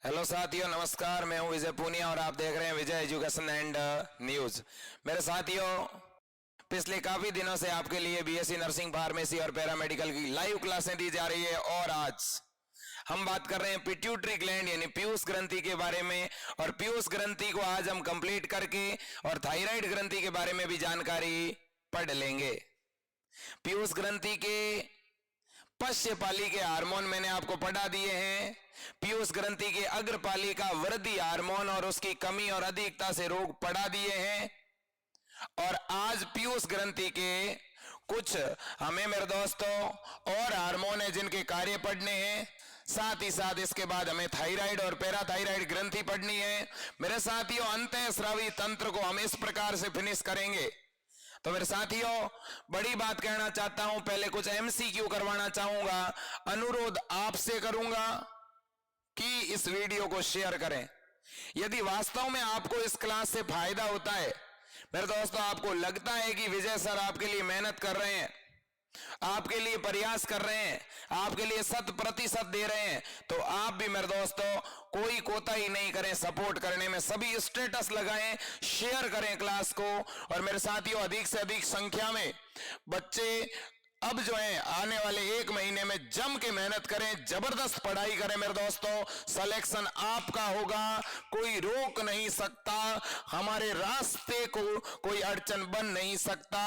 Hello साथियों, नमस्कार। मैं हूं विजय पूनिया और आप देख रहे हैं विजय एजुकेशन एंड न्यूज। मेरे साथियों, पिछले काफी दिनों से आपके लिए बीएससी नर्सिंग, फार्मेसी और पैरामेडिकल की लाइव क्लासें दी जा रही है और आज हम बात कर रहे हैं पिट्यूटरी ग्लैंड यानी पीयूष ग्रंथि के बारे में। और पीयूष ग्रंथि को आज हम कंप्लीट करके और थायराइड ग्रंथि के बारे में भी जानकारी पढ़ लेंगे। पीयूष ग्रंथि के पश्चपाली के हार्मोन मैंने आपको पढ़ा दिए हैं। पीयूष ग्रंथि के अग्रपाली का वृद्धि हार्मोन और उसकी कमी और अधिकता से रोग पढ़ा दिए हैं। और आज पीयूष ग्रंथि के कुछ हमें मेरे दोस्तों और हार्मोन है जिनके कार्य पढ़ने हैं। साथ ही साथ इसके बाद हमें थायराइड और पैराथायराइड ग्रंथि पढ़नी है। मेरे साथियों, अंतःस्रावी तंत्र को हम इस प्रकार से फिनिश करेंगे। तो मेरे साथियों, बड़ी बात कहना चाहता हूं, पहले कुछ एमसीक्यू करवाना चाहूंगा। अनुरोध आपसे करूंगा कि इस वीडियो को शेयर करें। यदि वास्तव में आपको इस क्लास से फायदा होता है, मेरे दोस्तों, आपको लगता है कि विजय सर आपके लिए मेहनत कर रहे हैं, आपके लिए प्रयास कर रहे हैं, आपके लिए 100% दे रहे हैं, तो आप भी मेरे दोस्तों कोई कोताही नहीं करें सपोर्ट करने में। सभी स्टेटस लगाएं, शेयर करें क्लास को। और मेरे साथियों, अधिक से अधिक संख्या में बच्चे अब जो है आने वाले 1 महीने में जम के मेहनत करें, जबरदस्त पढ़ाई करें मेरे दोस्तों। सिलेक्शन आपका होगा, कोई रोक नहीं सकता, हमारे रास्ते को कोई अड़चन बन नहीं सकता।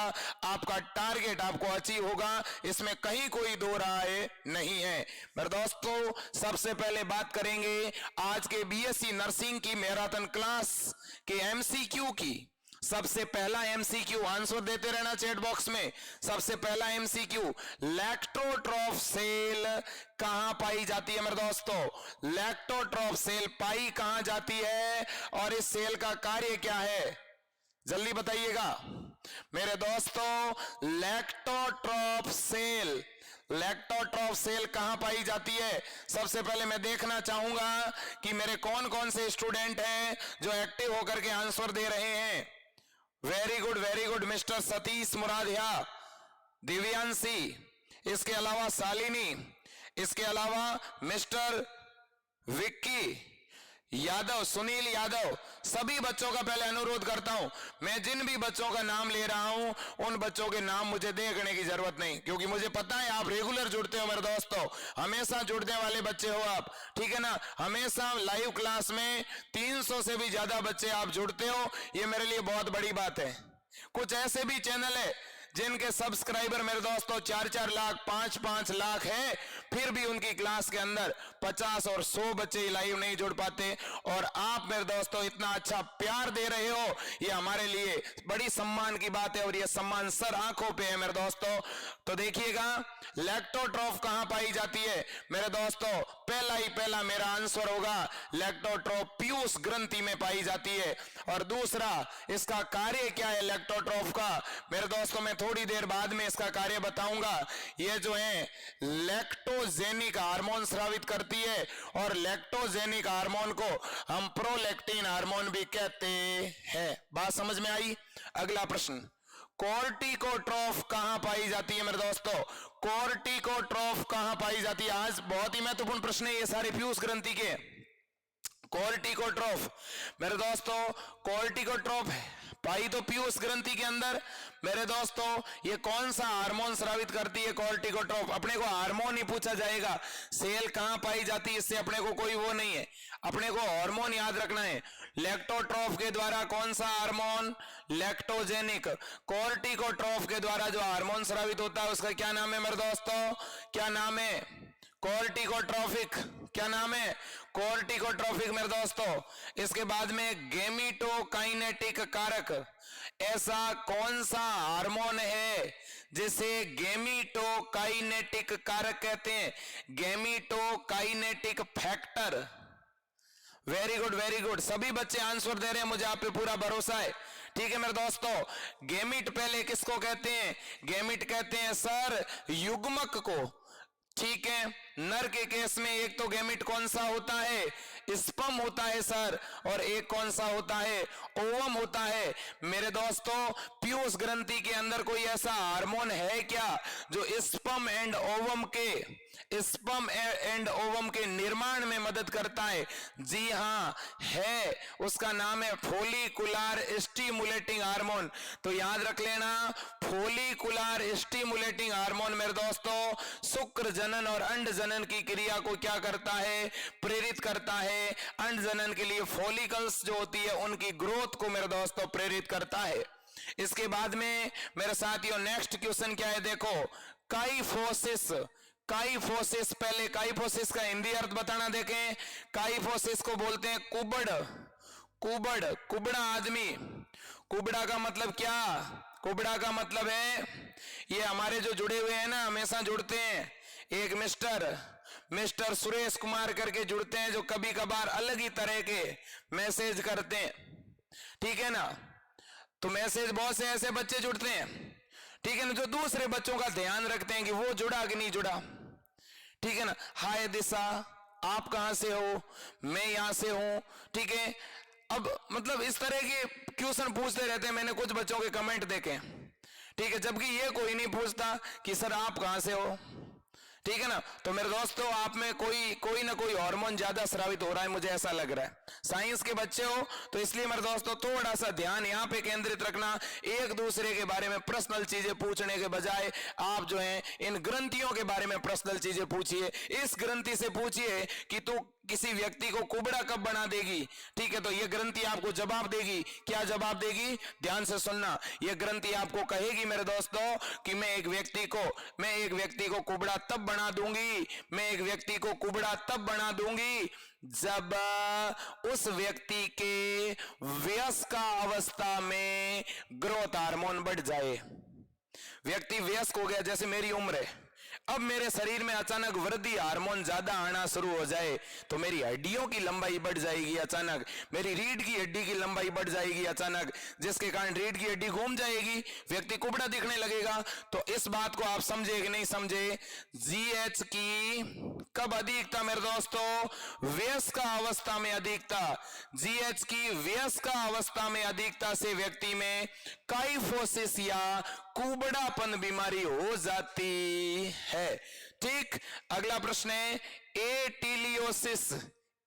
आपका टारगेट आपको अचीव होगा, इसमें कहीं कोई दो राय नहीं है। मेरे दोस्तों, सबसे पहले बात करेंगे आज के बीएससी नर्सिंग की मैराथन क्लास के एमसीक्यू की। सबसे पहला एमसीक्यू, आंसर देते रहना चैट बॉक्स में। सबसे पहला एमसीक्यू, लैक्टोट्रॉफ सेल कहां पाई जाती है मेरे दोस्तों? लैक्टोट्रॉफ सेल पाई कहां जाती है और इस सेल का कार्य क्या है? जल्दी बताइएगा मेरे दोस्तों। लैक्टोट्रॉफ सेल कहां पाई जाती है? सबसे पहले मैं देखना चाहूंगा कि मेरे कौन कौन से स्टूडेंट हैं जो एक्टिव होकर के आंसर दे रहे हैं। Very good mister Satish Muradiya, Divyanshi, इसके अलावा शालिनी, इसके अलावा मिस्टर विक्की यादव, सुनील यादव। सभी बच्चों का पहले अनुरोध करता हूं, मैं जिन भी बच्चों का नाम ले रहा हूं उन बच्चों के नाम मुझे देखने की जरूरत नहीं, क्योंकि मुझे पता है आप रेगुलर जुड़ते हो मेरे दोस्तों, हमेशा जुड़ने वाले बच्चे हो आप, ठीक है ना। हमेशा लाइव क्लास में 300 से भी ज्यादा बच्चे आप जुड़ते हो, ये मेरे लिए बहुत बड़ी बात है। कुछ ऐसे भी चैनल है जिनके सब्सक्राइबर मेरे दोस्तों 4-4 लाख, 5-5 लाख है, फिर भी उनकी क्लास के अंदर 50 और 100 बच्चे लाइव नहीं जुड़ पाते। और आप मेरे दोस्तों इतना अच्छा प्यार दे रहे हो, ये हमारे लिए बड़ी सम्मान की बात है और ये सम्मान सर आंखों पे है मेरे दोस्तों। तो देखिएगा, लैक्टोट्रॉफ कहां पाई जाती है मेरे दोस्तों? पहला मेरा आंसर होगा लैक्टोट्रॉफ पीयूष ग्रंथि में पाई जाती है। और दूसरा, इसका कार्य क्या है लैक्टोट्रॉफ का? मेरे दोस्तों, मैं थोड़ी देर बाद में इसका कार्य बताऊंगा। ये जो है लैक्टोजेनिक हार्मोन स्रावित करती है और लैक्टोजेनिक हार्मोन को हम प्रोलैक्टिन हार्मोन भी कहते हैं। बात समझ में आई? अगला प्रश्न, कॉर्टिकोट्रॉफ कहां पाई जाती है मेरे दोस्तों? कॉर्टिकोट्रॉफ कहां पाई जाती है? आज बहुत ही महत्वपूर्ण प्रश्न है ये सारे पीयूष ग्रंथि के। कॉर्टिकोट्रॉफ मेरे दोस्तों, कॉर्टिकोट्रॉफ पाई तो पीयूष ग्रंथि के अंदर। मेरे दोस्तों, ये कौन सा हार्मोन स्रावित करती है कॉर्टिकोट्रॉफ? अपने को हार्मोन ही पूछा जाएगा, सेल कहां पाई जाती है इससे अपने को कोई वो नहीं है, अपने को हार्मोन याद रखना है। लैक्टोट्रॉफ के द्वारा कौन सा हार्मोन? लैक्टोजेनिक। कॉर्टिकोट्रॉफ के द्वारा जो हार्मोन स्रावित होता है उसका क्या नाम है मेरे दोस्तों? क्या नाम है? कॉर्टिकोट्रॉफिक। क्या नाम है? कॉर्टिकोट्रॉफिक मेरे दोस्तों। इसके बाद में गेमिटोकाइनेटिक कारक, ऐसा कौन सा हार्मोन है जिसे गेमिटोकाइनेटिक कारक कहते हैं? गेमिटोकाइनेटिक फैक्टर। वेरी गुड, सभी बच्चे आंसर दे रहे हैं, मुझे आप पे पूरा भरोसा है, ठीक है मेरे दोस्तों। गेमिट पहले किसको कहते हैं? गेमिट कहते हैं सर युग्मक को, ठीक है। नर के केस में एक तो गेमिट कौन सा होता है? स्पर्म होता है सर, और एक कौन सा होता है? ओवम होता है। मेरे दोस्तों, पीयूष ग्रंथि के अंदर कोई ऐसा हार्मोन है क्या जो स्पर्म एंड ओवम के स्पर्म एंड ओवम के निर्माण में मदद करता है? जी हाँ है, उसका नाम है फोलिकुलर स्टिमुलेटिंग हार्मोन। तो याद रख लेना, फोलिकुलर स्टिमुलेटिंग हार्मोन मेरे दोस्तों शुक्र जनन और अंड जनन की क्रिया को क्या करता है? प्रेरित करता है। अंड जनन के लिए फॉलिकल्स जो होती है उनकी ग्रोथ को मेरे दोस्तों प्रेरित करता है। इसके बाद में मेरे साथियों नेक्स्ट क्वेश्चन क्या है, देखो काइफोसिस। काइफोसिस, पहले काइफोसिस का हिंदी अर्थ बताना देखें। काइफोसिस को बोलते हैं कुबड़। कुबड़, कुबड़ा आदमी। कुबड़ा का मतलब क्या? कुबड़ा का मतलब है ये हमारे जो जुड़े हुए हैं ना, हमेशा जुड़ते हैं। एक मिस्टर सुरेश कुमार करके जुड़ते हैं, जो कभी कभार अलग ही तरह के मैसेज करते हैं, ठीक है ना। तो मैसेज बहुत से ऐसे बच्चे जुड़ते हैं, ठीक है ना, जो दूसरे बच्चों का ध्यान रखते हैं कि वो जुड़ा कि नहीं जुड़ा, ठीक है ना। हाय दिशा, आप कहां से हो? मैं यहां से हूं, ठीक है। अब मतलब इस तरह के क्वेश्चन पूछते रहते हैं, मैंने कुछ बच्चों के कमेंट देखे, ठीक है, जबकि ये कोई नहीं पूछता कि सर आप कहां से हो, ठीक है ना। तो मेरे दोस्तों आप में कोई ना कोई हार्मोन ज्यादा स्रावित हो रहा है, मुझे ऐसा लग रहा है। साइंस के बच्चे हो तो इसलिए मेरे दोस्तों थोड़ा सा ध्यान यहाँ पे केंद्रित रखना। एक दूसरे के बारे में पर्सनल चीजें पूछने के बजाय आप जो है इन ग्रंथियों के बारे में पर्सनल चीजें पूछिए। इस ग्रंथि से पूछिए कि तू किसी व्यक्ति को कुबड़ा कब बना देगी, ठीक है। तो ये ग्रंथि आपको जवाब देगी। क्या जवाब देगी? ध्यान से सुनना। ये ग्रंथि आपको कहेगी मेरे दोस्तों कि मैं एक व्यक्ति को कुबड़ा तब बना दूंगी, मैं एक व्यक्ति को कुबड़ा तब बना दूंगी जब उस व्यक्ति के वयस्क अवस्था में ग्रोथ हार्मोन बढ़ जाए। व्यक्ति वयस्क हो गया, जैसे मेरी उम्र है, अब मेरे शरीर में अचानक वृद्धि हार्मोन ज्यादा आना शुरू हो जाए तो मेरी हड्डियों की लंबाई बढ़ जाएगी अचानक, मेरी रीढ़ की हड्डी की लंबाई बढ़ जाएगी अचानक, जिसके कारण रीढ़ की हड्डी घूम जाएगी, व्यक्ति कुबड़ा दिखने लगेगा। तो इस बात को आप समझे कि नहीं समझे? जीएच की कब अधिकता मेरे दोस्तों? वयस्क अवस्था में अधिकता। जीएच की वयस्क अवस्था में अधिकता से व्यक्ति में काइफोसिस या कुबड़ापन बीमारी हो जाती है। ठीक, अगला प्रश्न है एटिलियोसिस।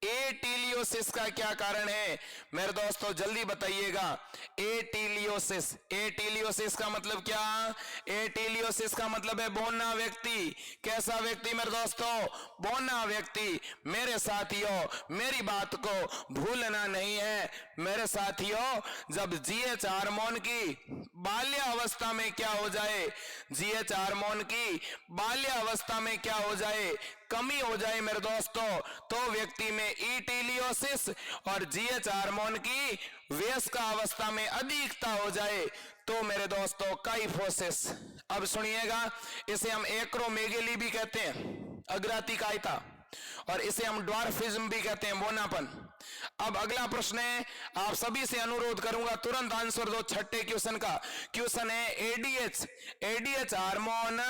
एटिलियोसिस का क्या कारण है मेरे दोस्तों, जल्दी बताइएगा। एटिलियोसिस, एटिलियोसिस का मतलब क्या? एटिलियोसिस का मतलब है बौना व्यक्ति। कैसा व्यक्ति मेरे दोस्तों? बौना व्यक्ति। मेरे साथियों मेरी बात को भूलना नहीं है मेरे साथियों, जब जीएच हार्मोन की बाल्य अवस्था में क्या हो जाए, जीएच हार्मोन की बाल्य अवस्था में क्या हो जाए, कमी हो जाए मेरे दोस्तों, तो व्यक्ति में एटिलियोसिस और जीएच हार्मोन की वयस्क अवस्था में अधिकता हो जाए तो मेरे दोस्तों काइफोसिस। अब सुनिएगा, इसे हम एक्रोमेगेली भी कहते हैं, अग्रातिकायता, और इसे हम ड्वार्फिज्म भी कहते हैं, बौनापन। अब अगला प्रश्न है, आप सभी से अनुरोध करूंगा तुरंत आंसर दो छठे क्वेश्चन का। क्वेश्चन है ADH. ADH hormone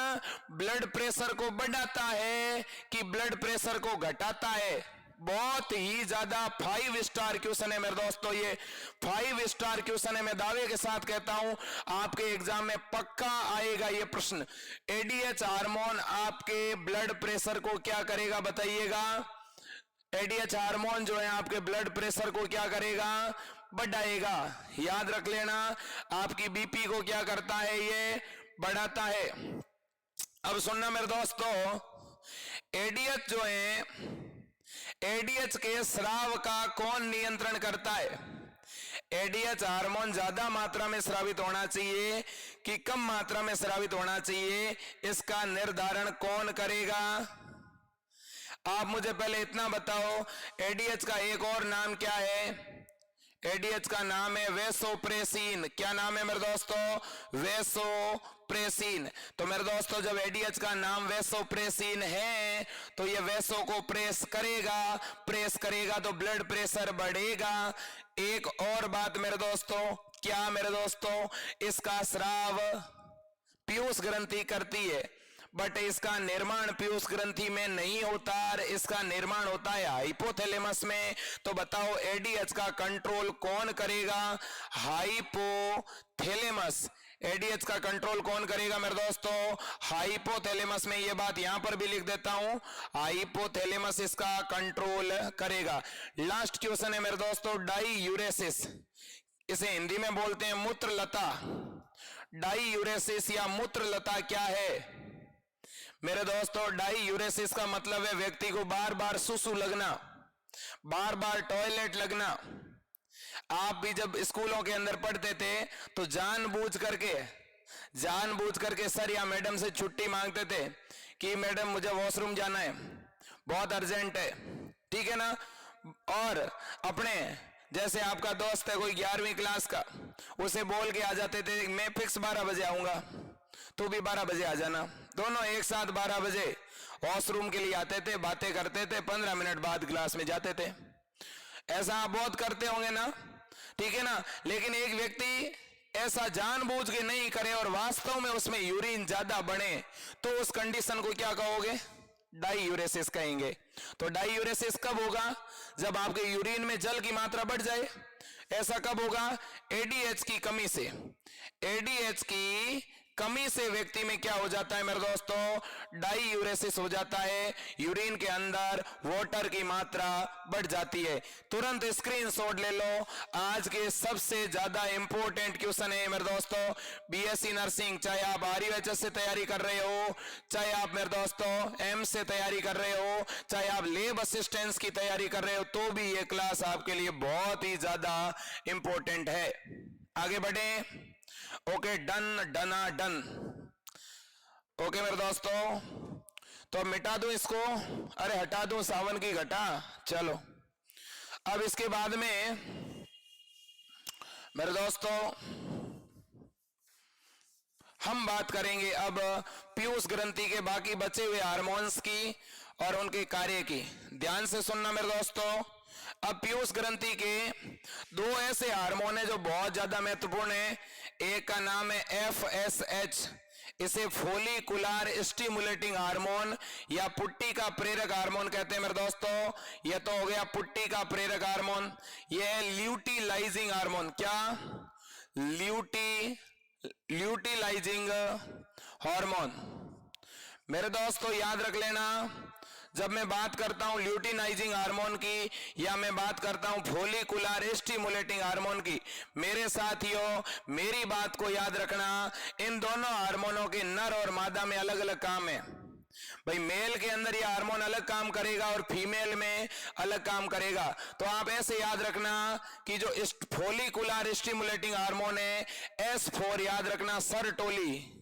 blood pressure को बढ़ाता है कि ब्लड प्रेशर को घटाता है? बहुत ही ज्यादा 5 स्टार क्वेश्चन है मेरे दोस्तों, ये 5 स्टार क्वेश्चन है। मैं दावे के साथ कहता हूं आपके एग्जाम में पक्का आएगा ये प्रश्न। एडीएच हार्मोन आपके ब्लड प्रेशर को क्या करेगा बताइएगा? एडीएच हार्मोन जो है आपके ब्लड प्रेशर को क्या करेगा? बढ़ाएगा। याद रख लेना, आपकी बीपी को क्या करता है? ये बढ़ाता है। अब सुनना मेरे दोस्तों, एडीएच जो है, एडीएच के स्राव का कौन नियंत्रण करता है? एडीएच हार्मोन ज्यादा मात्रा में स्रावित होना चाहिए कि कम मात्रा में स्रावित होना चाहिए, इसका निर्धारण कौन करेगा? आप मुझे पहले इतना बताओ, एडीएच का एक और नाम क्या है? एडीएच का नाम है वेसोप्रेसिन। क्या नाम है मेरे दोस्तों? वेसोप्रेसिन। तो मेरे दोस्तों जब एडीएच का नाम वेसोप्रेसिन है तो ये वेसो को प्रेस करेगा तो ब्लड प्रेशर बढ़ेगा। एक और बात मेरे दोस्तों, क्या मेरे दोस्तों? इसका स्राव पीयूष ग्रंथि करती है, बट इसका निर्माण पीयूष ग्रंथि में नहीं होता, इसका निर्माण होता है हाइपोथैलेमस में। तो बताओ एडीएच का कंट्रोल कौन करेगा? हाइपोथैलेमस। एडीएच का कंट्रोल कौन करेगा मेरे दोस्तों? हाइपोथैलेमस में। ये बात यहां पर भी लिख देता हूं, हाइपोथैलेमस इसका कंट्रोल करेगा। लास्ट क्वेश्चन है मेरे दोस्तों, डाईयूरेसिस, इसे हिंदी में बोलते हैं मूत्रलता। डाईयूरेसिस या मूत्रलता क्या है मेरे दोस्तों? डाईयूरेसिस का मतलब है व्यक्ति को बार बार सुसु लगना, बार बार टॉयलेट लगना। आप भी जब स्कूलों के अंदर पढ़ते थे तो जानबूझ करके सर या मैडम से छुट्टी मांगते थे कि मैडम मुझे वॉशरूम जाना है, बहुत अर्जेंट है, ठीक है ना। और अपने जैसे आपका दोस्त है कोई 11वीं क्लास का, उसे बोल के आ जाते थे मैं फिक्स 12 बजे आऊंगा, तू भी 12 बजे आ जाना। दोनों एक साथ 12 बजे वॉशरूम के लिए आते थे, बातें करते थे, 15 मिनट बाद क्लास में जाते थे। ऐसा आप बहुत करते होंगे ना, ठीक है ना। लेकिन एक व्यक्ति ऐसा जानबूझ के नहीं करे और वास्तव में उसमें यूरिन ज्यादा बने तो उस कंडीशन को क्या कहोगे? डाईयूरेसिस कहेंगे। तो डाईयूरेसिस कब होगा? जब आपके यूरिन में जल की मात्रा बढ़ जाए। ऐसा कब होगा? एडीएच की कमी से। एडीएच की कमी से व्यक्ति में क्या हो जाता है मेरे दोस्तों? डाईयूरेसिस हो जाता है, यूरिन के अंदर वाटर की मात्रा बढ़ जाती है। तुरंत स्क्रीनशॉट ले लो। आज के सबसे ज्यादा इंपॉर्टेंट क्वेश्चन है मेरे दोस्तों, बीएससी नर्सिंग, चाहे आप आरयूएचएस से तैयारी कर रहे हो, चाहे आप मेरे दोस्तों एम्स से तैयारी कर रहे हो, चाहे आप लेब असिस्टेंस की तैयारी कर रहे हो, तो भी ये क्लास आपके लिए बहुत ही ज्यादा इंपॉर्टेंट है। आगे बढ़े। ओके, डन, डना डन। ओके मेरे दोस्तों, तो मिटा दूं इसको, अरे हटा दूं सावन की घटा। चलो अब इसके बाद में मेरे दोस्तों हम बात करेंगे अब पीयूष ग्रंथि के बाकी बचे हुए हार्मोन्स की और उनके कार्य की। ध्यान से सुनना मेरे दोस्तों। अब पीयूष ग्रंथि के दो ऐसे हार्मोन है जो बहुत ज्यादा महत्वपूर्ण है। एक का नाम है FSH, इसे फोलिकुलर स्टिमुलेटिंग हार्मोन या पुट्टी का प्रेरक हार्मोन कहते हैं मेरे दोस्तों। यह तो हो गया पुट्टी का प्रेरक हार्मोन। यह है ल्यूटिलाइजिंग हार्मोन। क्या? ल्यूटिलाइजिंग हार्मोन। मेरे दोस्तों याद रख लेना, जब मैं बात करता हूं ल्यूटिनाइजिंग हार्मोन की या मैं बात करता हूं फोलिकुलर स्टिमुलेटिंग हार्मोन की, मेरे साथियों मेरी बात को याद रखना, इन दोनों हार्मोनों के नर और मादा में अलग अलग काम है। भाई मेल के अंदर ये हार्मोन अलग काम करेगा और फीमेल में अलग काम करेगा। तो आप ऐसे याद रखना कि जो फोलिकुलर स्टिमुलेटिंग हार्मोन है S4, याद रखना सरटोली।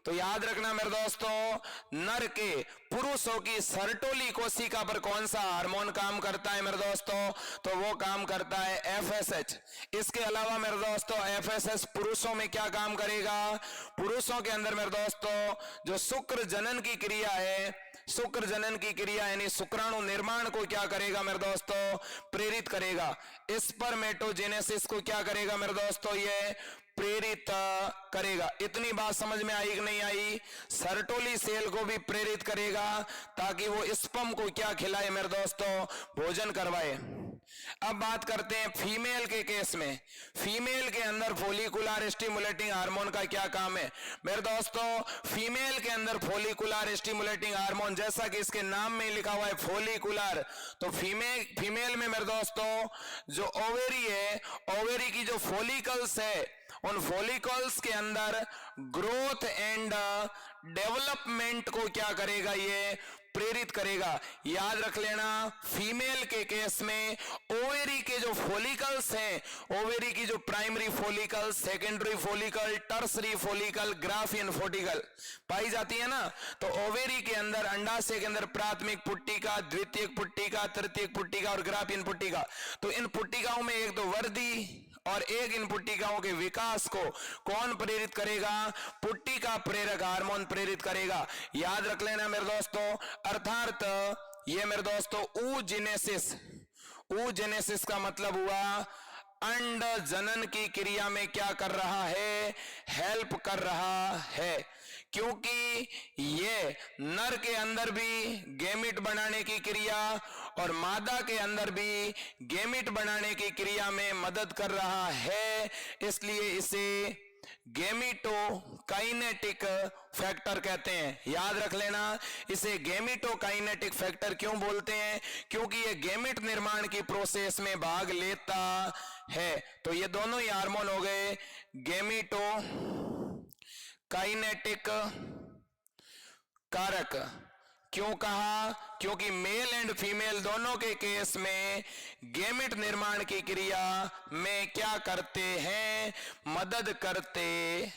तो याद रखना मेरे दोस्तों, नर के पुरुषों की सरटोली कोशिका पर कौन सा हार्मोन काम करता है मेरे दोस्तों? तो वो काम करता है FSH। इसके अलावा मेरे दोस्तों FSH पुरुषों में क्या काम करेगा? पुरुषों के अंदर मेरे दोस्तों जो शुक्र जनन की क्रिया है, शुक्र जनन की क्रिया यानी शुक्राणु निर्माण को क्या करेगा मेरे दोस्तों? प्रेरित करेगा। स्पर्मेटोजेनेसिस को क्या करेगा मेरे दोस्तों? ये प्रेरित करेगा। इतनी बात समझ में आई कि नहीं आई? सर्टोली सेल को भी प्रेरित करेगा ताकि वो स्पर्म को क्या खिलाए मेरे दोस्तों? भोजन करवाए। अब बात करते हैं फीमेल के केस में। फीमेल के अंदर फोलिकुलर स्टिमुलेटिंग हार्मोन का क्या काम है मेरे दोस्तों? फीमेल के अंदर फोलिकुलर स्टिमुलेटिंग हार्मोन, जैसा कि इसके नाम में लिखा हुआ है फोलिकुलर, तो फीमेल में मेरे दोस्तों जो ओवेरी है, ओवेरी की जो फोलिकल्स है, उन फोलिकल्स के अंदर ग्रोथ एंड डेवलपमेंट को क्या करेगा? ये प्रेरित करेगा। याद रख लेना, फीमेल के केस में ओवेरी के जो फोलिकल्स हैं, ओवेरी की जो primary follicle, secondary follicle, tertiary follicle, Graafian follicle पाई जाती है ना, तो ओवेरी के अंदर, अंडाशय के अंदर प्राथमिक पुट्टिका, द्वितीयक पुट्टिका, तृतीयक पुट्टिका और ग्राफियन पुट्टिका। तो इन पुट्टिकाओं में एक तो वृद्धि और एक इन पुट्टिकाओं के विकास को कौन प्रेरित करेगा? पुट्टिका प्रेरक हार्मोन प्रेरित करेगा। याद रख लेना मेरे दोस्तों, अर्थात ये मेरे दोस्तों oogenesis का मतलब हुआ अंड जनन की क्रिया में क्या कर रहा है? हेल्प कर रहा है। क्योंकि ये नर के अंदर भी गैमिट बनाने की क्रिया और मादा के अंदर भी गैमिट बनाने की क्रिया में मदद कर रहा है, इसलिए इसे गेमिटोकाइनेटिक फैक्टर कहते हैं। याद रख लेना, इसे गेमिटोकाइनेटिक फैक्टर क्यों बोलते हैं? क्योंकि ये गेमिट निर्माण की प्रोसेस में भाग लेता है। तो ये दोनों ही हार्मोन हो गए गेमिटोकाइनेटिक कारक। क्यों कहा? क्योंकि मेल एंड फीमेल दोनों के केस में गेमिट निर्माण की क्रिया में क्या करते हैं? मदद करते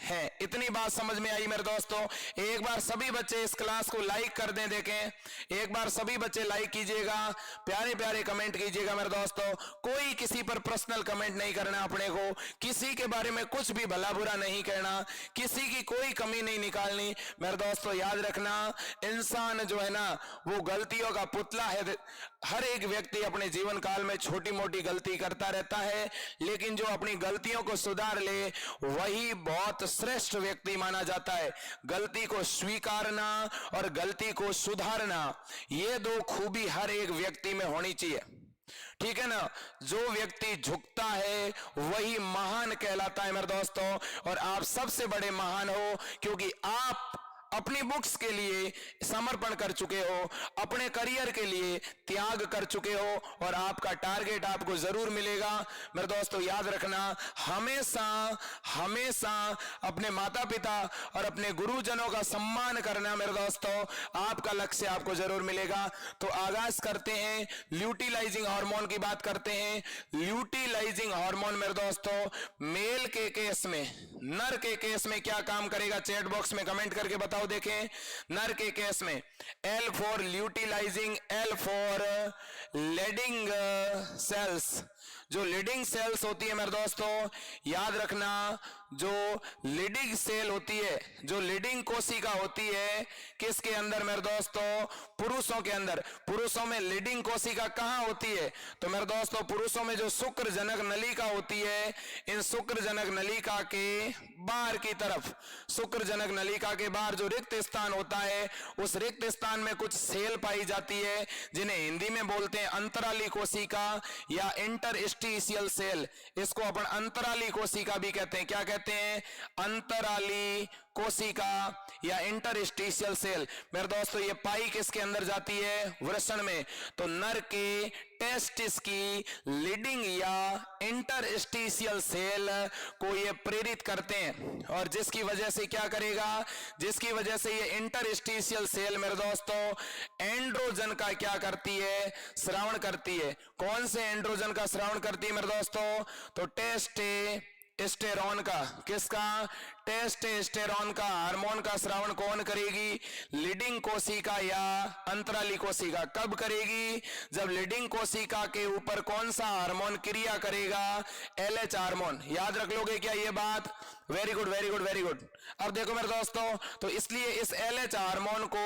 हैं। इतनी बात समझ में आई मेरे दोस्तों? एक बार सभी बच्चे इस क्लास को लाइक कर दें, देखें, एक बार सभी बच्चे लाइक कीजिएगा, प्यारे प्यारे कमेंट कीजिएगा मेरे दोस्तों। कोई किसी पर पर्सनल कमेंट नहीं करना अपने को, किसी के बारे में कुछ भी भला बुरा नहीं कहना, किसी की कोई कमी नहीं निकालनी मेरे दोस्तों। याद रखना, इंसान जो है ना वो गलतियों का पुतला है। हर एक व्यक्ति अपने जीवन काल में छोटी मोटी गलती करता रहता है, लेकिन जो अपनी गलतियों को सुधार ले वही बहुत श्रेष्ठ व्यक्ति माना जाता है। गलती को स्वीकारना और गलती को सुधारना, ये दो खूबी हर एक व्यक्ति में होनी चाहिए, ठीक है ना। जो व्यक्ति झुकता है वही महान कहलाता है मेरे दोस्तों। और आप सबसे बड़े महान हो क्योंकि आप अपनी बुक्स के लिए समर्पण कर चुके हो, अपने करियर के लिए त्याग कर चुके हो और आपका टारगेट आपको जरूर मिलेगा मेरे दोस्तों। याद रखना, हमेशा हमेशा अपने माता पिता और अपने गुरुजनों का सम्मान करना मेरे दोस्तों, आपका लक्ष्य आपको जरूर मिलेगा। तो आगाज करते हैं, ल्यूटिलाइजिंग हार्मोन की बात करते हैं। ल्यूटिलाइजिंग हार्मोन मेरे दोस्तों मेल के केस में, नर के केस में क्या काम करेगा? चैट बॉक्स में कमेंट करके बताओ। देखें, नर के केस में L for luteinizing, L for Leydig cells. जो लीडिंग सेल्स होती है मेरे दोस्तों, याद रखना, जो लीडिंग सेल होती है, जो लीडिंग कोशिका होती है किसके अंदर मेरे दोस्तों? पुरुषों के अंदर। पुरुषों में लीडिंग कोशिका कहां होती है? तो मेरे दोस्तों पुरुषों में जो शुक्रजनक नलिका होती है, इन शुक्रजनक नलिका के बाहर की तरफ, शुक्रजनक नलिका के बाहर जो रिक्त स्थान होता है, उस रिक्त स्थान में कुछ सेल पाई जाती है जिन्हें हिंदी में बोलते हैं अंतराली कोशिका या इंटरस्टिशियल सेल। इसको अपन अंतराली कोशिका भी कहते हैं। क्या कहते हैं? अंतराली कोशिका या इंटरस्टिशियल सेल। मेरे दोस्तों ये पाई किसके अंदर जाती है? वृषण में। तो नर के टेस्टिस की लीडिंग या इंटरस्टिशियल सेल को ये प्रेरित करते हैं, और जिसकी वजह से क्या करेगा? जिसकी वजह से ये इंटरस्टिशियल सेल मेरे दोस्तों एंड्रोजन का क्या करती है? स्रावन करती है। कौन से एंड्रोजन का स्रावन करती है मेरे दोस्तों? तो टेस्टेरोन का। किसका? टेस्टेरोन का हार्मोन का स्रावन कौन करेगी? लीडिंग कोशिका या अंतराली कोशिका। कब करेगी? जब लीडिंग कोशिका के ऊपर कौन सा हार्मोन क्रिया करेगा? LH hormone. याद रख लोगे क्या ये बात? Very good very good very good. अब देखो मेरे दोस्तों, तो इसलिए इस LH हार्मोन को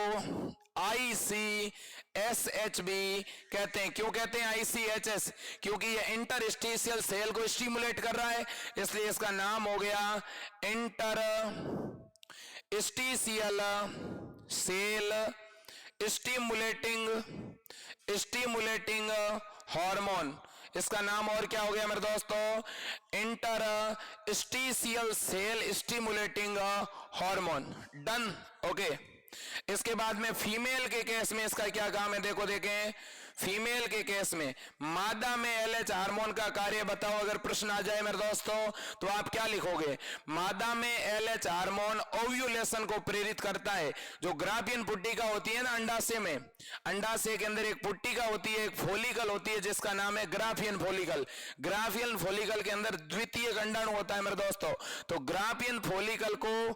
ICSH भी कहते हैं। क्यों कहते हैं ICHS? क्योंकि ये इंटरस्टिशियल सेल को स्टिमुलेट कर रहा है, इसलिए इसका नाम हो गया इंटरस्टिशियल सेल स्टिमुलेटिंग हार्मोन। इसका नाम और क्या हो गया मेरे दोस्तों? Interstitial cell stimulating hormone. Done, okay. इसके बाद में फीमेल के केस में इसका क्या काम है? देखो देखें, फीमेल के केस में मादा में LH हार्मोन का कार्य बताओ। अगर प्रश्न आ जाए मेरे दोस्तों तो आप क्या लिखोगे? मादा में LH हार्मोन ओव्यूलेशन को प्रेरित करता है। जो ग्राफियन पुट्टिका होती है ना अंडाशय में, अंडाशय के अंदर एक पुट्टिका होती है, एक फोलिकल होती है जिसका नाम है ग्राफियन फोलिकल। ग्राफियन फोलिकल के अंदर द्वितीय अंडाणु होता है मेरे दोस्तों। तो ग्राफियन फोलिकल को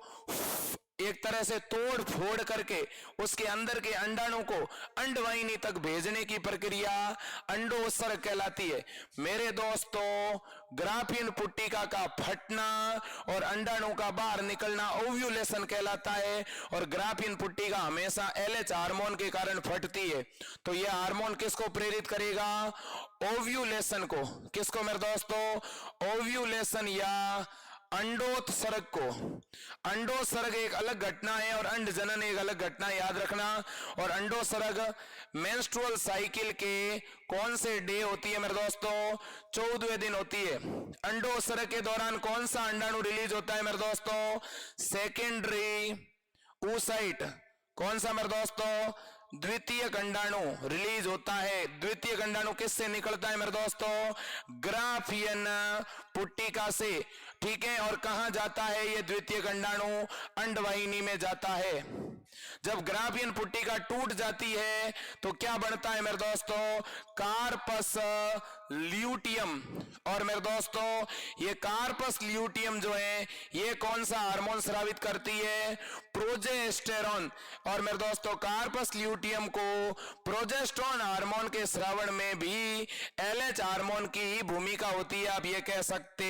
एक तरह से तोड़ फोड़ करके उसके अंदर के अंडाणु को अंडवाहिनी तक भेजने की प्रक्रिया अंडोत्सर्ग कहलाती है मेरे दोस्तों। ग्राफियन पुट्टिका का फटना और अंडाणु का बाहर निकलना ओव्यूलेशन कहलाता है, और ग्राफियन पुट्टिका हमेशा LH हार्मोन के कारण फटती है। तो यह हार्मोन किसको प्रेरित करेगा? ओव्यूलेशन को। किसको मेरे दोस्तों? ओव्यूलेशन या अंडोत्सर्ग को, अंडोत्सर्ग एक अलग घटना है और अंड जनन एक अलग घटना है, याद रखना। और अंडोत्सर्ग मेंस्ट्रुअल साइकिल के कौन से डे होती है मेरे दोस्तों? 14वें दिन होती है। अंडोत्सर्ग के दौरान कौन सा अंडाणु रिलीज होता है मेरे दोस्तों? Secondary oocyte। कौन सा मेरे दोस्तों? द्वितीय अंडाणु रिलीज होता है। द्वितीय अंडाणु किससे निकलता है मेरे दोस्तों? ग्राफियन पुट्टिका से, ठीक है। और कहां जाता है ये द्वितीय अंडाणु? अंडवाहिनी में जाता है। जब ग्राफियन पुट्टिका टूट जाती है तो क्या बनता है मेरे दोस्तों? Corpus luteum. और मेरे दोस्तों ये कार्पस ल्यूटियम जो है ये कौन सा हार्मोन स्रावित करती है? प्रोजेस्टेरॉन। और मेरे दोस्तों कार्पस ल्यूटियम को प्रोजेस्टेरॉन हार्मोन के स्रावण में भी एलएच हार्मोन की ही भूमिका होती है, आप ये कह सकते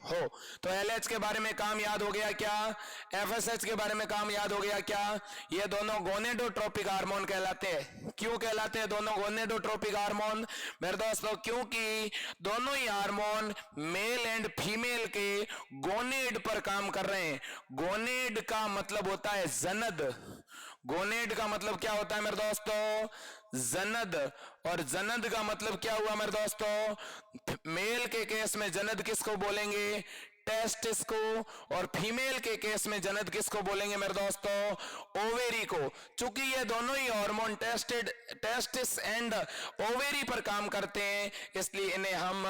हो। तो एलएच के बारे में काम याद हो गया क्या? एफएसएच के बारे में काम याद हो गया क्या? ये दोनों गोनेडोट्रोपिक हार्मोन कहलाते हैं। क्यों कहलाते हैं दोनों गोनेडोट्रोपिक हार्मोन मेरे दोस्तों? क्योंकि दोनों ही हार्मोन मेल एंड फीमेल के गोनेड पर काम कर रहे हैं। गोनेड का मतलब होता है जनद। गोनेड का मतलब क्या होता है मेरे दोस्तों? जनद। और जनद का मतलब क्या हुआ मेरे दोस्तों? मेल के केस में जनद किसको बोलेंगे? टेस्टिस को। और फीमेल के केस में जनद किसको बोलेंगे मेरे दोस्तों? ओवेरी को। चूंकि ये दोनों ही हार्मोन टेस्टिस एंड ओवेरी पर काम करते हैं इसलिए इन्हें हम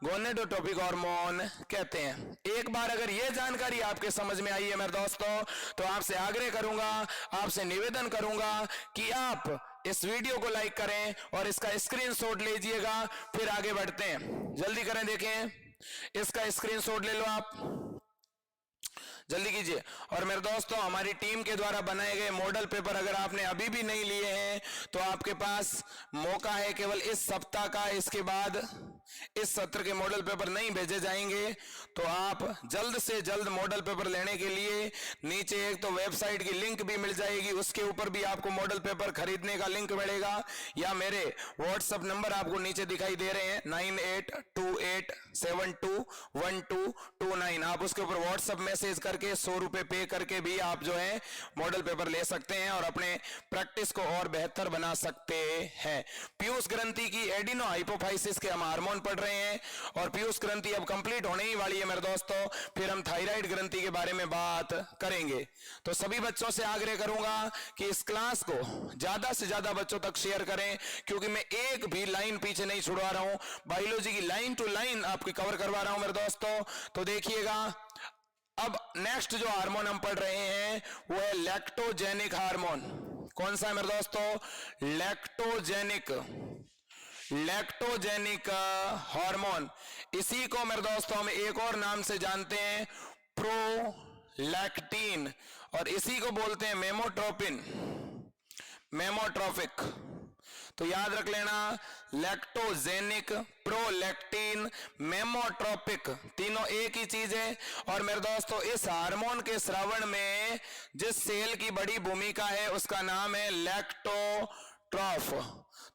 गोनेडोट्रोपिक हार्मोन कहते हैं। एक बार अगर ये जानकारी आपके समझ में आई है मेरे दोस्तों तो आपसे आग्रह करूंगा, आपसे निवेदन करूंगा कि आप इस वीडियो को लाइक करें और इसका स्क्रीनशॉट लीजिएगा। फिर आगे बढ़ते हैं, जल्दी करें, देखें इसका स्क्रीनशॉट ले लो आप, जल्दी कीजिए। और मेरे दोस्तों हमारी टीम के द्वारा बनाए गए मॉडल पेपर अगर आपने अभी भी नहीं लिए हैं तो आपके पास मौका है केवल इस सप्ताह का। इसके बाद इस सत्र के मॉडल पेपर नहीं भेजे जाएंगे तो आप जल्द से जल्द मॉडल पेपर लेने के लिए नीचे एक तो वेबसाइट की लिंक भी मिल जाएगी, उसके ऊपर भी आपको मॉडल पेपर खरीदने का लिंक मिलेगा, या मेरे व्हाट्सएप नंबर आपको नीचे दिखाई दे रहे हैं 9828721229। आप उसके ऊपर व्हाट्सएप मैसेज करके 100 रुपए पे करके भी आप जो है मॉडल पेपर ले सकते हैं और अपने प्रैक्टिस को और बेहतर बना सकते हैं। पीयूष ग्रंथि की एडिनो हाइपोफाइसिस के हम हार्मोन पढ़ रहे हैं और पीयूष ग्रंथि अब कंप्लीट होने ही वाली है मेरे दोस्तों। फिर हम थायराइड ग्रंथि के बारे में बात करेंगे। तो सभी बच्चों से आग्रह करूंगा कि इस क्लास को ज्यादा से ज्यादा बच्चों तक शेयर करें, क्योंकि मैं एक भी लाइन पीछे नहीं छुड़वा रहा हूं, बायोलॉजी की लाइन टू लाइन आपकी कवर करवा रहा हूं मेरे दोस्तों। तो देखिएगा अब नेक्स्ट जो हार्मोन हम पढ़ रहे हैं वो है लैक्टोजेनिक हार्मोन। कौन सा है मेरे दोस्तों? Lactogenic hormone. इसी को मेरे दोस्तों हम एक और नाम से जानते हैं प्रोलैक्टिन, और इसी को बोलते हैं मेमोट्रोपिक। तो याद रख लेना, लैक्टोजेनिक, प्रोलैक्टिन, मेमोट्रोपिक, तीनों एक ही चीज है। और मेरे दोस्तों इस हार्मोन के स्रावण में जिस सेल की बड़ी भूमिका है उसका नाम है लैक्टोट्रॉफ।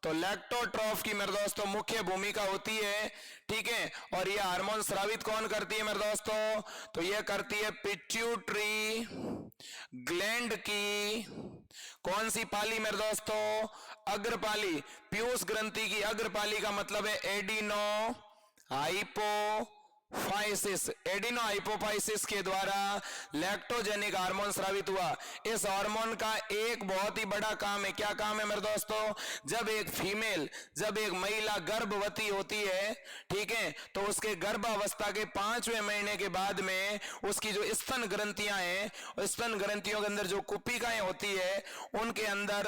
तो लैक्टोट्रॉफ की मेरे दोस्तों मुख्य भूमिका होती है, ठीक है। और ये हार्मोन स्रावित कौन करती है मेरे दोस्तों? तो ये करती है पिट्यूटरी ग्लैंड की कौन सी पाली मेरे दोस्तों? अग्रपाली। पीयूष ग्रंथि की अग्रपाली का मतलब है एडिनो हाइपोफाइसिस। एडिनो हाइपोफाइसिस के द्वारा लैक्टोजेनिक हार्मोन स्रावित हुआ। इस हार्मोन का एक बहुत ही बड़ा काम है। क्या काम है मेरे दोस्तों? जब एक महिला गर्भवती होती है, ठीक है, तो उसके गर्भावस्था के 5वें महीने के बाद में उसकी जो स्तन ग्रंथियां हैं, स्तन ग्रंथियों के अंदर जो कुपिकाएं होती है उनके अंदर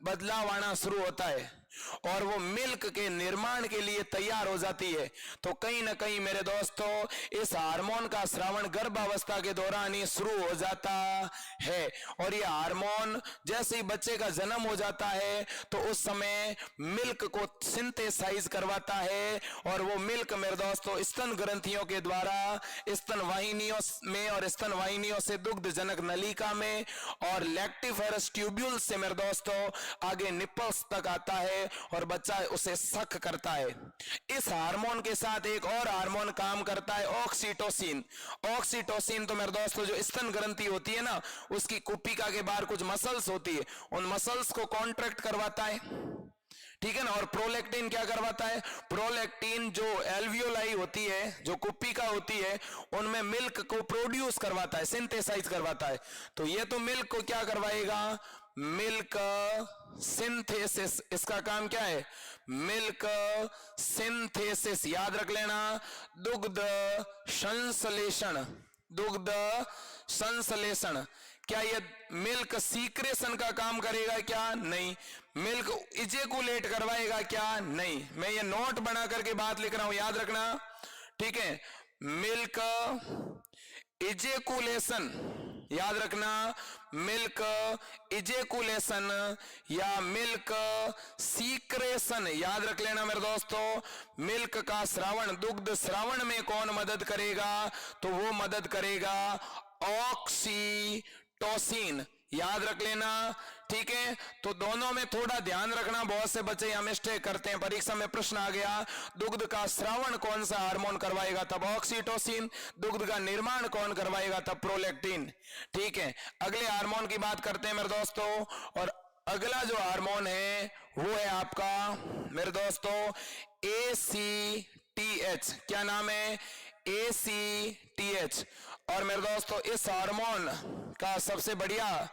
बदलाव आना शुरू होता है और वो मिल्क के निर्माण के लिए तैयार हो जाती है। तो कहीं ना कहीं मेरे दोस्तों इस हार्मोन का स्रावण गर्भावस्था के दौरान ही शुरू हो जाता है। और ये हार्मोन जैसे ही बच्चे का जन्म हो जाता है तो उस समय मिल्क को सिंथेसाइज करवाता है और वो मिल्क मेरे दोस्तों स्तन ग्रंथियों के द्वारा स्तन वाहिनियों में और स्तन वाहिनियों से दुग्ध जनक नलिका में और लैक्टिफेरस ट्यूब्यूल से मेरे दोस्तों आगे निपल्स तक आता है और बच्चा उसे शक करता है। इस हार्मोन के साथ एक और हार्मोन काम करता है, ऑक्सीटोसिन। ऑक्सीटोसिन तो मेरे दोस्तों जो स्तन ग्रंथि होती है ना, उसकी कुपिका के बाहर कुछ मसल्स होती है, उन मसल्स को कॉन्ट्रैक्ट करवाता है, ठीक है ना। और प्रोलैक्टिन क्या करवाता है? प्रोलैक्टिन जो एल्वियोलाई होती है, जो कुपिका होती है, उनमें मिल्क को प्रोड्यूस करवाता है, सिंथेसाइज करवाता है। तो ये तो मिल्क को क्या करवाएगा? मिल्क सिंथेसिस, इसका काम क्या है? मिल्क सिंथेसिस, याद रख लेना। दुग्ध संश्लेषण, दुग्ध संश्लेषण। क्या ये मिल्क सीक्रेशन का काम करेगा? क्या नहीं। मिल्क इजेकुलेट करवाएगा? क्या नहीं। मैं ये नोट बना करके बात लिख रहा हूं, याद रखना, ठीक है। मिल्क इजेकुलेशन, याद रखना, मिल्क इजेकुलेशन या मिल्क सीक्रेशन, याद रख लेना मेरे दोस्तों। मिल्क का श्रावण, दुग्ध श्रावण में कौन मदद करेगा? तो वो मदद करेगा ऑक्सीटोसिन, याद रख लेना, ठीक है। तो दोनों में थोड़ा ध्यान रखना, बहुत से बच्चे यहां मिस्टेक करते हैं, परीक्षा में प्रश्न आ गया दुग्ध का श्रावण कौन सा हार्मोन करवाएगा? तब ऑक्सीटोसिन। दुग्ध का निर्माण कौन करवाएगा? तब प्रोलैक्टिन, ठीक है। अगले हार्मोन की बात करते हैं मेरे दोस्तों, और अगला जो हार्मोन है वो है आपका मेरे दोस्तों ACTH। क्या नाम है? ACTH। और मेरे दोस्तों इस हार्मोन का सबसे बढ़िया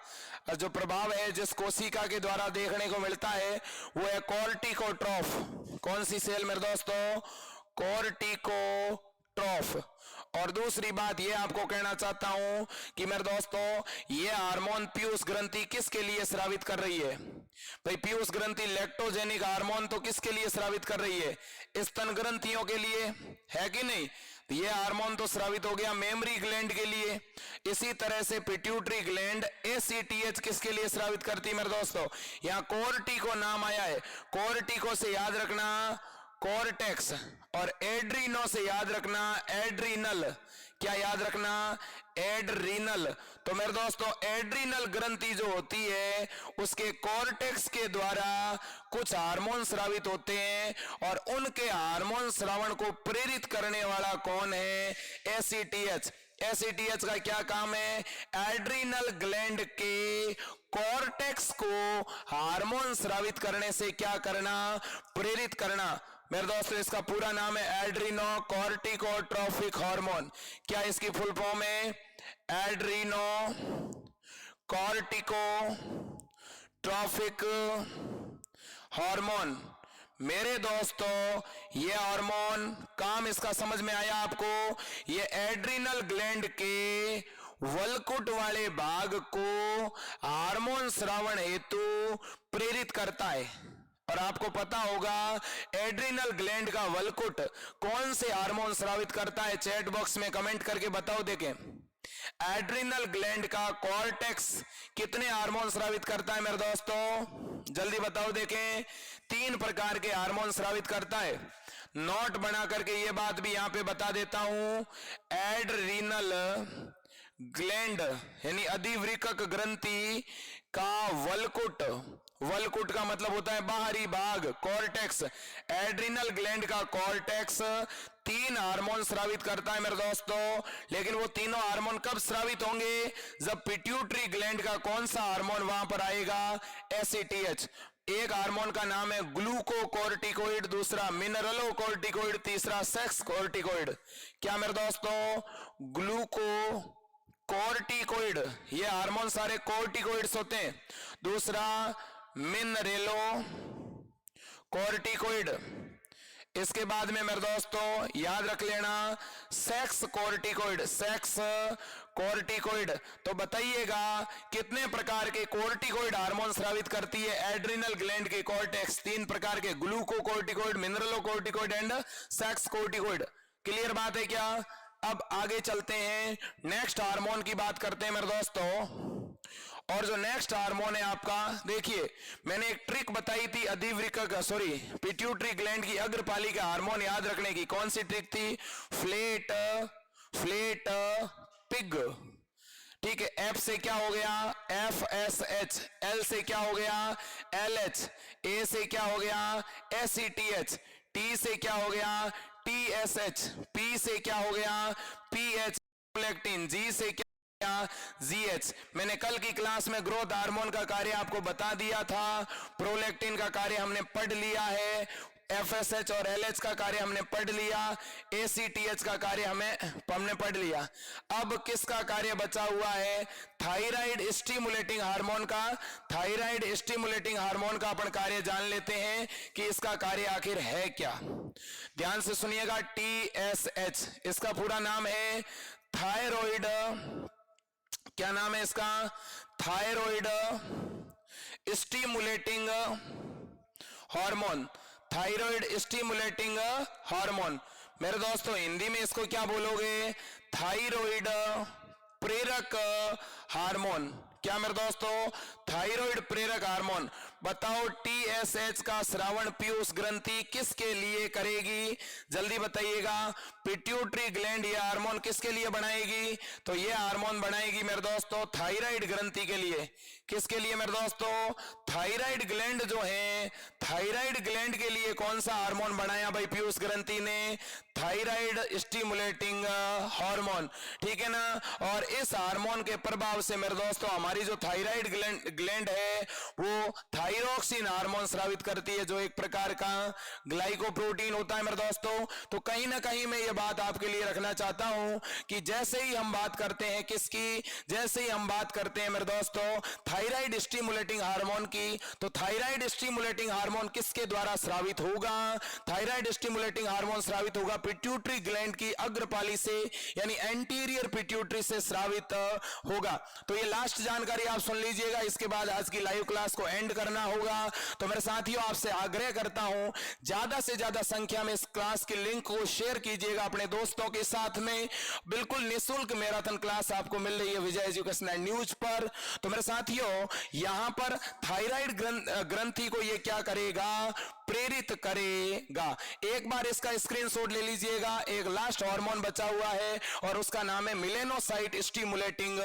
जो प्रभाव है जिस कोशिका के द्वारा देखने को मिलता है वो है कॉर्टिकोट्रॉफ। कौन सी सेल मेरे दोस्तों? कॉर्टिकोट्रॉफ। और दूसरी बात ये आपको कहना चाहता हूं कि मेरे दोस्तों ये हार्मोन पीयूष ग्रंथि किसके लिए स्रावित कर रही है? भाई पीयूष ग्रंथि लैक्टोजेनिक हार्मोन तो किसके लिए स्रावित कर रही है? स्तन ग्रंथियों के लिए, है कि नहीं? तो ये हार्मोन तो स्रावित हो गया मेमरी ग्लैंड के लिए। इसी तरह से पिट्यूटरी ग्लैंड ACTH किसके लिए स्रावित करती है मेरे दोस्तों? यहाँ कोर्टिको नाम आया है, कोर्टिको से याद रखना कॉर्टेक्स, और एड्रीनो से याद रखना एड्रीनल। क्या याद रखना? एड्रीनल। तो मेरे दोस्तों एड्रीनल ग्रंथि जो होती है उसके कॉर्टेक्स के द्वारा कुछ हार्मोन स्रावित होते हैं, और उनके हार्मोन श्रावण को प्रेरित करने वाला कौन है? ACTH। ACTH का क्या काम है? एड्रीनल ग्लैंड के कॉर्टेक्स को हार्मोन स्रावित करने से क्या करना? प्रेरित करना। मेरे दोस्तों इसका पूरा नाम है एड्रीनो कॉर्टिकोट्रॉफिक हार्मोन। क्या इसकी फुल फॉर्म है? Adrenocorticotrophic hormone. मेरे दोस्तों ये हार्मोन काम इसका समझ में आया आपको? ये एड्रीनल ग्लैंड के वलकुट वाले भाग को हार्मोन स्रावण हेतु प्रेरित करता है। और आपको पता होगा एड्रीनल ग्लैंड का वलकुट कौन से हार्मोन स्रावित करता है? चैट बॉक्स में कमेंट करके बताओ देखें। एड्रीनल ग्लैंड का कॉर्टेक्स कितने हार्मोन स्रावित करता है मेरे दोस्तों? जल्दी बताओ देखें। 3 प्रकार के हार्मोन स्रावित करता है। नोट बना करके ये बात भी यहां पे बता देता हूं। एड्रीनल ग्लैंड यानी अधिवृक्क ग्रंथि का वलकुट, वलकुट का मतलब होता है बाहरी भाग, कॉर्टेक्स। एड्रीनल ग्लैंड का कॉर्टेक्स 3 हार्मोन स्रावित करता है मेरे दोस्तों। लेकिन वो तीनों हार्मोन कब स्रावित होंगे? जब पिट्यूटरी ग्लैंड का कौन सा हार्मोन वहां पर आएगा? ACTH। एक हार्मोन का नाम है ग्लूकोकॉर्टिकोइड, दूसरा मिनरलोकॉर्टिकोइड, तीसरा सेक्स कॉर्टिकोइड। क्या मेरे दोस्तों? ग्लूकोकॉर्टिकोइड, ये हार्मोन सारे कॉर्टिकोइड्स होते हैं। दूसरा मिनरेलो कॉर्टिकोइड। इसके बाद में मेरे दोस्तों याद रख लेना सेक्स कॉर्टिकोइड, सेक्स कॉर्टिकोइड। तो बताइएगा कितने प्रकार के कॉर्टिकोइड हार्मोन स्रावित करती है एड्रिनल ग्लैंड के कॉर्टेक्स? 3 प्रकार के, ग्लूकोकॉर्टिकोइड, मिनरलोकॉर्टिकोइड एंड सेक्स कॉर्टिकोइड। क्लियर बात है क्या? अब आगे चलते हैं, नेक्स्ट हार्मोन की बात करते हैं मेरे दोस्तों। और जो नेक्स्ट हार्मोन है आपका, देखिए मैंने एक ट्रिक बताई थी अधिवृक्क पिट्यूटरी ग्लैंड की अग्रपालिका हार्मोन याद रखने की। कौन सी ट्रिक थी? Flat pig. ठीक है। एफ से क्या हो गया, एफ एस एच। एल से क्या हो गया, एल एच। ए से क्या हो गया, S E T H. T से क्या हो गया, टी एस एच। पी से क्या हो गया, पी एच प्रोलैक्टिन। जी से क्या GH। मैंने कल की क्लास में ग्रोथ हार्मोन का कार्य आपको बता दिया था, प्रोलैक्टिन का कार्य हमने पढ़ लिया है, FSH और LH का कार्य हमने पढ़ लिया, ACTH का कार्य हमने पढ़ लिया। अब किसका कार्य बचा हुआ है, थायराइड स्टिमुलेटिंग हार्मोन का। थायराइड स्टिमुलेटिंग हार्मोन का अपन कार्य जान लेते हैं कि इसका कार्य आखिर है क्या। ध्यान से सुनिएगा, TSH इसका पूरा नाम है थायराइड, क्या नाम है इसका, thyroid stimulating hormone. Thyroid stimulating hormone. मेरे दोस्तों हिंदी में इसको क्या बोलोगे, थायराइड प्रेरक हार्मोन। क्या मेरे दोस्तों, थायराइड प्रेरक हार्मोन। बताओ TSH का श्रावण पीयूष ग्रंथि किसके लिए करेगी, जल्दी बताइएगा। पिट्यूटरी ग्लैंड ये हार्मोन किसके लिए बनाएगी, तो ये हार्मोन बनाएगी मेरे दोस्तों थायराइड ग्रंथि के लिए। किसके लिए मेरे दोस्तों, थायराइड ग्लैंड जो है, थायराइड ग्लैंड के लिए कौन सा हार्मोन बनाया भाई पीयूष ग्रंथि ने, थायराइड स्टिमुलेटिंग हार्मोन, ठीक है ना। और इस हार्मोन के प्रभाव से मेरे दोस्तों हमारी जो थायराइड ग्लैंड है वो थायरोक्सिन हार्मोन स्रावित करती है, जो एक प्रकार का ग्लाइकोप्रोटीन होता है मेरे दोस्तों। तो कहीं ना कहीं मैं ये बात आपके लिए रखना चाहता हूं कि जैसे ही हम बात करते हैं किसकी, जैसे ही हम बात करते हैं मेरे दोस्तों थायराइड स्टिमुलेटिंग हार्मोन की, तो थायराइड स्टिमुलेटिंग हार्मोन किसके द्वारा स्रावित होगा, थायराइड स्टिमुलेटिंग हार्मोन स्रावित होगा पिट्यूटरी ग्लैंड की अग्रपाली से, यानी एंटीरियर पिट्यूटरी से स्रावित होगा। तो ये लास्ट जानकारी आप सुन लीजिएगा, इसके बाद आज की लाइव क्लास को एंड करना होगा। तो मेरे साथियों आपसे आग्रह करता हूं ज्यादा से ज्यादा संख्या में इस क्लास की लिंक को शेयर कीजिएगा अपने दोस्तों के साथ में। बिल्कुल निःशुल्क मैराथन क्लास आपको मिल रही है विजय एजुकेशन एंड न्यूज पर। तो मेरे साथियों यहां पर थायराइड ग्रंथि को ये क्या करेगा, प्रेरित करेगा। एक बार इसका स्क्रीनशॉट ले लीजिएगा। एक लास्ट हार्मोन बचा हुआ है और उसका नाम है मिलेनोसाइट स्टिमुलेटिंग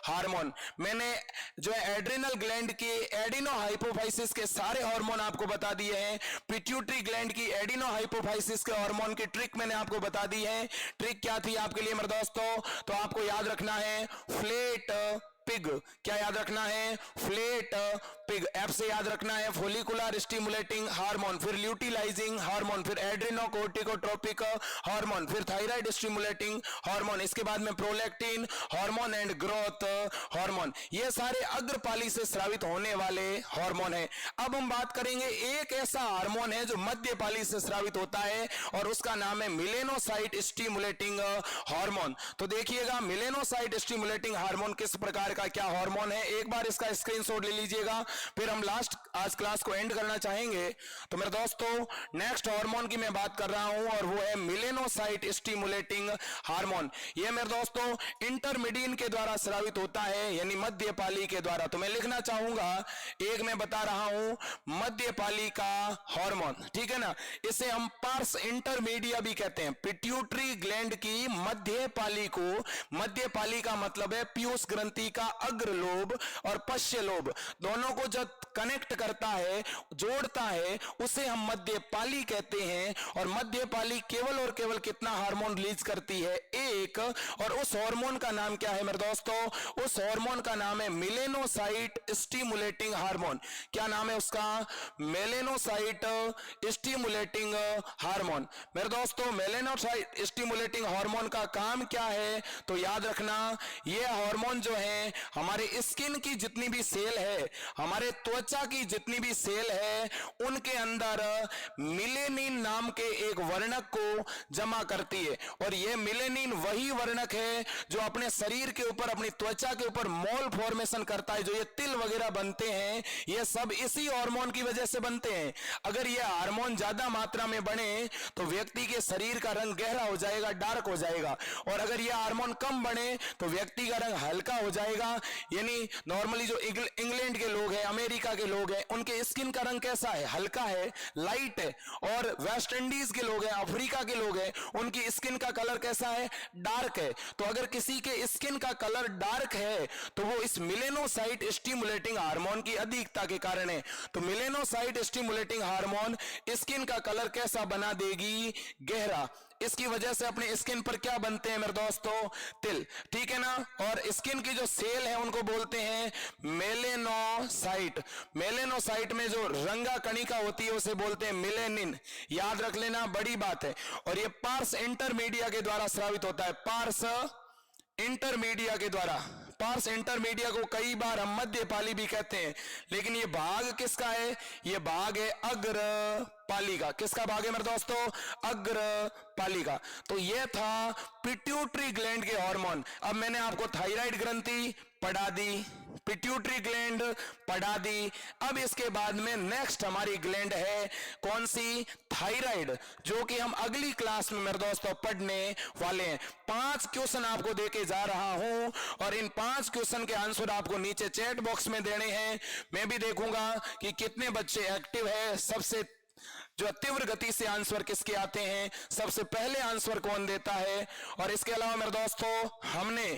हार्मोन। मैंने जो है एड्रिनल ग्लैंड की एडिनो हाइपोफाइसिस के सारे हार्मोन आपको बता दिए हैं। पिट्यूटरी ग्लैंड की एडिनो हाइपोफाइसिस के हार्मोन की ट्रिक मैंने आपको बता दी है। ट्रिक क्या थी आपके लिए मेरे दोस्तों, तो आपको याद रखना है फ्लेट पिग। क्या याद रखना है, फ्लेट पिग। एफ से याद रखना है फोलिकुलर स्टिमुलेटिंग हार्मोन, फिर ल्यूटिलाइजिंग हार्मोन, फिर एड्रिनोकोर्टिकोट्रोपिक हार्मोन, फिर थायराइड स्टिमुलेटिंग हार्मोन, इसके बाद में prolactin hormone and growth hormone. ये सारे अग्रपाली से स्रावित होने वाले हार्मोन है। अब हम बात करेंगे एक ऐसा हार्मोन है जो मध्यपाली से स्रावित होता है और उसका नाम है मिलेनोसाइट स्टिमुलेटिंग हार्मोन। तो देखिएगा मिलेनोसाइट स्टिमुलेटिंग हार्मोन किस प्रकार का क्या हार्मोन है, एक बार इसका स्क्रीनशॉट ले लीजिएगा। फिर हम लास्ट आज क्लास को एंड करना चाहेंगे। तो मेरे दोस्तों नेक्स्ट हार्मोन की मैं बात कर रहा हूं और वो है मिलेनोसाइट स्टिमुलेटिंग हार्मोन। ये मेरे दोस्तों इंटरमीडियन के द्वारा स्रावित होता है, यानी मध्यपाली के द्वारा। तो मैं लिखना चाहूंगा, एक मैं बता रहा हूं मध्यपाली का हार्मोन, ठीक है ना। इसे हम पार्स इंटरमीडिया भी कहते हैं। पिट्यूटरी ग्लैंड की मध्यपाली को, मध्यपाली का मतलब है पीयूष ग्रंथि का अग्र लोब और पश्च लोब, दोनों को जब कनेक्ट करता है, जोड़ता है, उसे हम मध्यपाली कहते हैं। और मध्यपाली केवल और केवल कितना हार्मोन रिलीज करती है, एक। और उस हार्मोन का नाम क्या है मेरे दोस्तों, उस हार्मोन का नाम है मिलेनोसाइट स्टिमुलेटिंग हार्मोन। क्या नाम है उसका, मेलेनोसाइट स्टिमुलेटिंग हार्मोन। मेरे दोस्तों मेलेनोसाइट स्टिमुलेटिंग हार्मोन का काम क्या है, तो याद रखना ये हार्मोन जो है हमारे स्किन की जितनी भी सेल है, हमारे त्वचा की जितनी भी सेल है, उनके अंदर मिलेनिन नाम के एक वर्णक को जमा करती है। और यह मिलेनिन वही वर्णक है जो अपने शरीर के ऊपर, अपनी त्वचा के ऊपर मोल फॉर्मेशन करता है। जो ये तिल वगैरह बनते हैं, ये सब इसी हार्मोन की वजह से बनते हैं। अगर ये हार्मोन ज्यादा मात्रा में बने तो व्यक्ति के शरीर का रंग गहरा हो जाएगा, डार्क हो जाएगा। और अगर ये हार्मोन कम बने तो व्यक्ति का रंग हल्का हो जाएगा। यानी नॉर्मली जो इंग्लैंड के लोग हैं अमेरिका के लोग हैं, उनके स्किन का रंग कैसा है? हल्का है, लाइट है। और वेस्ट इंडीज के लोग हैं, अफ्रीका के लोग हैं, उनकी स्किन का कलर कैसा है? डार्क है। तो अगर किसी के स्किन का कलर डार्क है तो वो इस मेलेनोसाइट स्टिमुलेटिंग हार्मोन की अधिकता के कारण है। तो मेलेनोसाइट स्टिमुलेटिंग हार्मोन स्किन का कलर कैसा बना देगी? गहरा। इसकी वजह से अपने स्किन पर क्या बनते हैं मेरे दोस्तों? तिल। ठीक है ना। और स्किन की जो सेल है उनको बोलते हैं मेलेनोसाइट। मेलेनोसाइट में जो रंगा कणिका होती है उसे बोलते हैं मेलेनिन। याद रख लेना, बड़ी बात है। और ये पार्स इंटरमीडिया के द्वारा स्रावित होता है। पार्स इंटरमीडिया के द्वारा। पार्स इंटरमीडिया को कई बार हम मध्यपाली भी कहते हैं, लेकिन ये भाग किसका है? ये भाग है अग्र पाली का। किसका भाग है मेरे दोस्तों? अग्र पाली का। तो ये था पिट्यूटरी ग्लैंड के हार्मोन। अब मैंने आपको थायराइड ग्रंथि पढ़ा दी, पिट्यूटरी ग्लैंड पढ़ा दी। अब इसके बाद में नेक्स्ट हमारी ग्लैंड है कौन सी? थायराइड, जो कि हम अगली क्लास में मेरे दोस्तों पढ़ने वाले हैं। 5 क्वेश्चन आपको देके जा रहा हूं और इन 5 क्वेश्चन के आंसर आपको नीचे चैट बॉक्स में देने हैं। मैं भी देखूंगा कि कितने बच्चे एक्टिव है। सबसे जो तीव्र गति से आंसर किसके आते हैं, सबसे पहले आंसर कौन देता है। और इसके अलावा मेरे दोस्तों हमने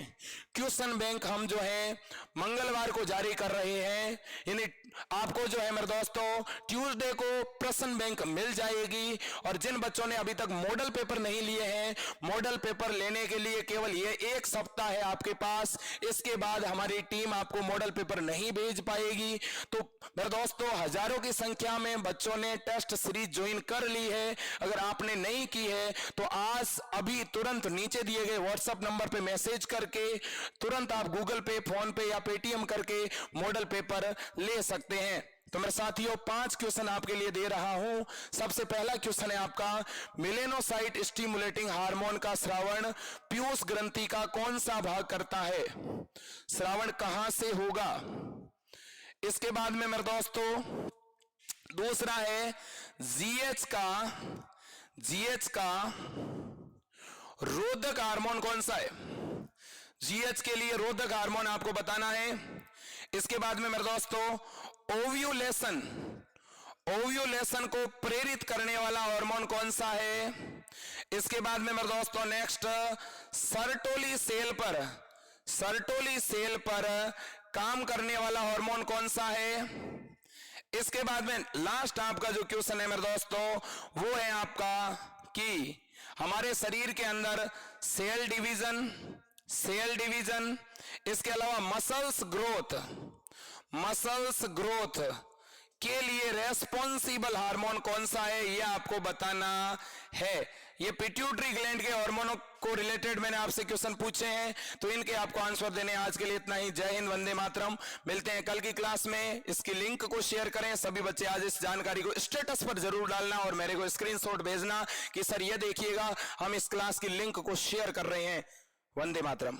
क्वेश्चन बैंक हम जो है मंगलवार को जारी कर रहे हैं। यानी आपको जो है मेरे दोस्तों ट्यूसडे को प्रश्न बैंक मिल जाएगी। और जिन बच्चों ने अभी तक मॉडल पेपर नहीं लिए हैं, मॉडल पेपर लेने के लिए केवल ये 1 सप्ताह है आपके पास। इसके बाद हमारी टीम आपको मॉडल पेपर नहीं भेज पाएगी। तो मेरे दोस्तों हजारों की संख्या में बच्चों ने टेस्ट सीरीज ज्वाइन कर ली है। अगर आपने नहीं की है तो आज अभी तुरंत नीचे दिए गए व्हाट्सएप नंबर पे मैसेज करके तुरंत आप गूगल पे, फोन पे या पेटीएम करके मॉडल पेपर ले सकते हैं। तो मेरे साथियों 5 क्वेश्चन आपके लिए दे रहा हूं। सबसे पहला क्वेश्चन है आपका, मेलेनोसाइट स्टिमुलेटिंग हार्मोन का स्रावण पीयूष ग्रंथि का कौन सा भाग करता है? स्रावण कहां से होगा? इसके बाद में मेरे दोस्तों दूसरा है जीएच का रोधक हार्मोन कौन सा है? जीएच के लिए रोधक हार्मोन आपको बताना है। इसके बाद में मेरे दोस्तों ओव्यूलेशन को प्रेरित करने वाला हार्मोन कौन सा है? इसके बाद में मेरे दोस्तों नेक्स्ट सर्टोली सेल पर काम करने वाला हार्मोन कौन सा है? इसके बाद में लास्ट आपका जो क्वेश्चन है मेरे दोस्तों वो है आपका कि हमारे शरीर के अंदर सेल डिवीजन, इसके अलावा मसल्स ग्रोथ के लिए रेस्पॉन्सिबल हार्मोन कौन सा है, ये आपको बताना है। ये पिट्यूटरी ग्लैंड के हार्मोनों को रिलेटेड मैंने आपसे क्वेश्चन पूछे हैं, तो इनके आपको आंसर देने। आज के लिए इतना ही। जय हिंद, वंदे मातरम। मिलते हैं कल की क्लास में। इसकी लिंक को शेयर करें। सभी बच्चे आज इस जानकारी को स्टेटस पर जरूर डालना और मेरे को स्क्रीनशॉट भेजना कि सर ये देखिएगा हम इस क्लास की लिंक को शेयर कर रहे हैं। वंदे मातरम।